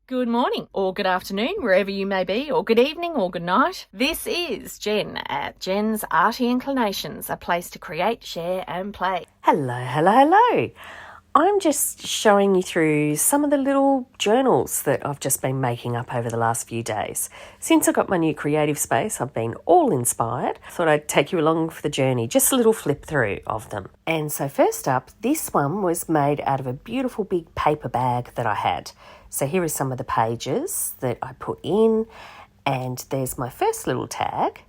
Good morning, or good afternoon, wherever you may be, or good evening, or good night. This is Jen at Jen's Arty Inclinations, a place to create, share, and play. Hello. I'm just showing you through some of the little journals that I've just been making up over the last few days. Since I got my new creative space, I've been all inspired. I thought I'd take you along for the journey, just a little flip through of them. And so first up, this one was made out of a beautiful big paper bag that I had. So here are some of the pages that I put in, and there's my first little tag,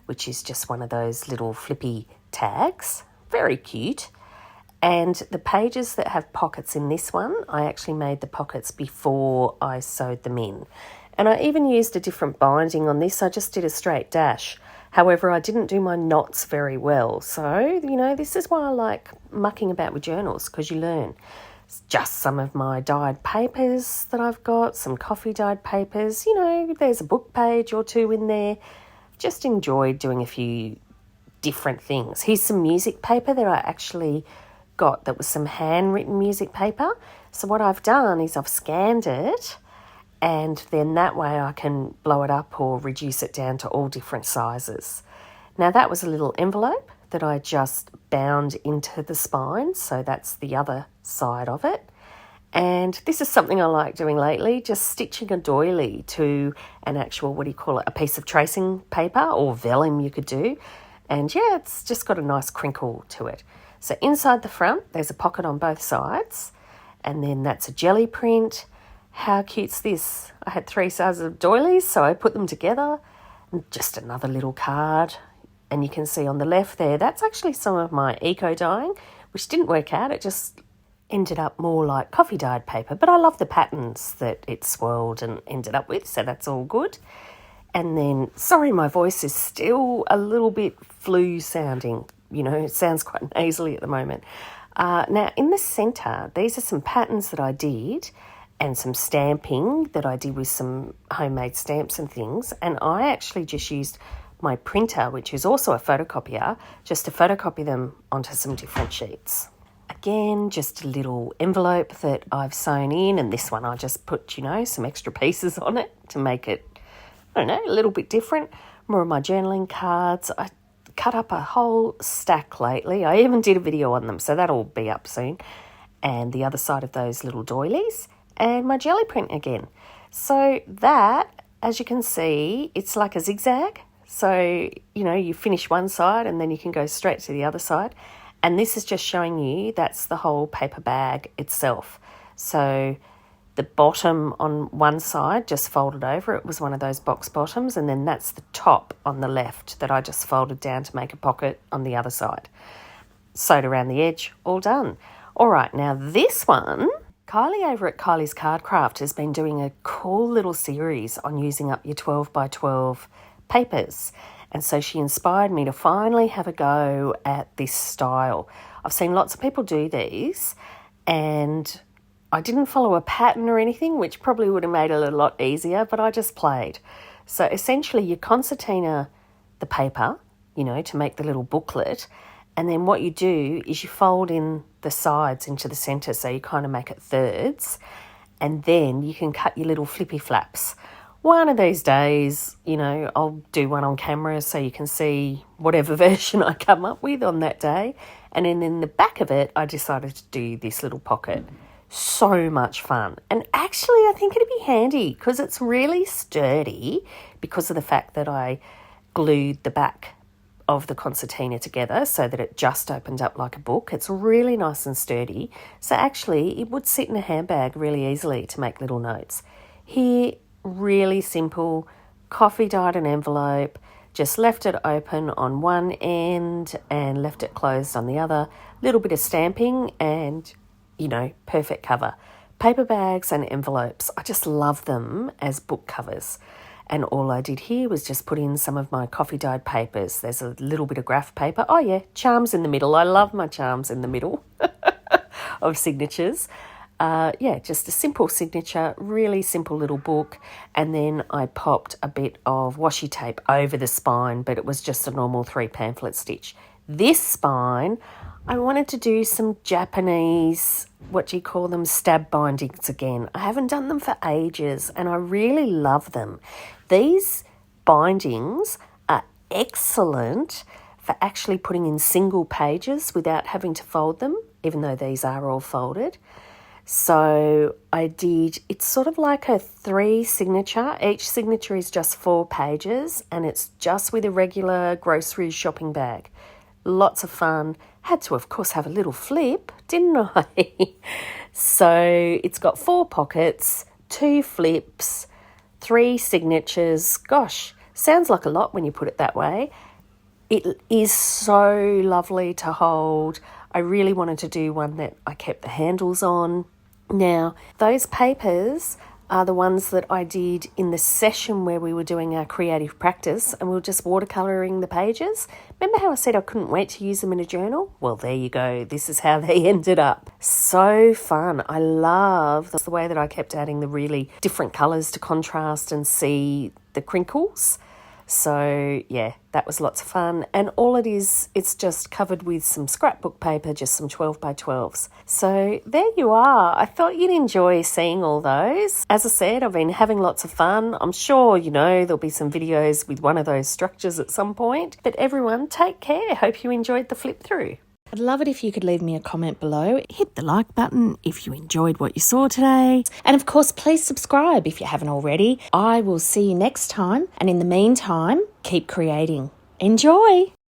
which is just one of those little flippy tags. Very cute. And the pages that have pockets in this one, I actually made the pockets before I sewed them in. And I even used a different binding on this. I just did a straight dash. However, I didn't do my knots very well. So, this is why I like mucking about with journals, because you learn. It's just some of my dyed papers that I've got, some coffee dyed papers. There's a book page or two in there. Just enjoyed doing a few different things. Here's some music paper that I actually got that was some handwritten music paper. So what I've done is I've scanned it, and then that way I can blow it up or reduce it down to all different sizes. Now that was a little envelope that I just bound into the spine, so that's the other side of it. And this is something I like doing lately, just stitching a doily to an actual, a piece of tracing paper or vellum you could do. And yeah, it's just got a nice crinkle to it. So inside the front, there's a pocket on both sides, and then that's a jelly print. How cute's this? I had 3 sizes of doilies, so I put them together. And just another little card. And you can see on the left there, that's actually some of my eco dyeing, which didn't work out. It just ended up more like coffee dyed paper. But I love the patterns that it swirled and ended up with, so that's all good. And then, sorry, my voice is still a little bit flu sounding. It sounds quite nasally at the moment. Now, in the centre, these are some patterns that I did and some stamping that I did with some homemade stamps and things. And I actually just used my printer, which is also a photocopier, just to photocopy them onto some different sheets. Again, just a little envelope that I've sewn in, and this one I just put, some extra pieces on it to make it, a little bit different. More of my journaling cards. I cut up a whole stack lately. I even did a video on them, so that'll be up soon. And the other side of those little doilies, and my jelly print again. So that, as you can see, it's like a zigzag. So, you finish one side and then you can go straight to the other side. And this is just showing you that's the whole paper bag itself. So the bottom on one side just folded over. It was one of those box bottoms. And then that's the top on the left that I just folded down to make a pocket on the other side. Sewed around the edge, all done. All right, now this one, Kylie over at Kylie's Card Craft has been doing a cool little series on using up your 12 by 12 papers. And so she inspired me to finally have a go at this style. I've seen lots of people do these, and I didn't follow a pattern or anything, which probably would have made it a lot easier, but I just played. So essentially you concertina the paper, to make the little booklet, and then what you do is you fold in the sides into the centre, so you kind of make it thirds, and then you can cut your little flippy flaps. One of these days, I'll do one on camera so you can see whatever version I come up with on that day. And then in the back of it, I decided to do this little pocket. So much fun. And actually, I think it'd be handy because it's really sturdy because of the fact that I glued the back of the concertina together so that it just opened up like a book. It's really nice and sturdy. So actually, it would sit in a handbag really easily to make little notes. Here, really simple, coffee dyed an envelope, just left it open on one end and left it closed on the other. Little bit of stamping and, perfect cover. Paper bags and envelopes, I just love them as book covers. And all I did here was just put in some of my coffee dyed papers. There's a little bit of graph paper. Oh yeah, charms in the middle. I love my charms in the middle of signatures. Just a simple signature, really simple little book. And then I popped a bit of washi tape over the spine, but it was just a normal 3 pamphlet stitch. This spine, I wanted to do some Japanese, what do you call them, stab bindings again. I haven't done them for ages and I really love them. These bindings are excellent for actually putting in single pages without having to fold them, even though these are all folded. So it's sort of like a 3 signature. Each signature is just 4 pages and it's just with a regular grocery shopping bag. Lots of fun. Had to, of course, have a little flip, didn't I? So it's got 4 pockets, 2 flips, 3 signatures. Gosh, sounds like a lot when you put it that way. It is so lovely to hold. I really wanted to do one that I kept the handles on. Now, those papers are the ones that I did in the session where we were doing our creative practice and we were just watercolouring the pages. Remember how I said I couldn't wait to use them in a journal? Well, there you go. This is how they ended up. So fun. I love the way that I kept adding the really different colours to contrast and see the crinkles. So yeah, that was lots of fun. And all it is, it's just covered with some scrapbook paper, just some 12 by 12s. So there you are. I thought you'd enjoy seeing all those. As I said, I've been having lots of fun. I'm sure, there'll be some videos with one of those structures at some point. But everyone, take care. Hope you enjoyed the flip through. I'd love it if you could leave me a comment below. Hit the like button if you enjoyed what you saw today. And of course, please subscribe if you haven't already. I will see you next time. And in the meantime, keep creating. Enjoy!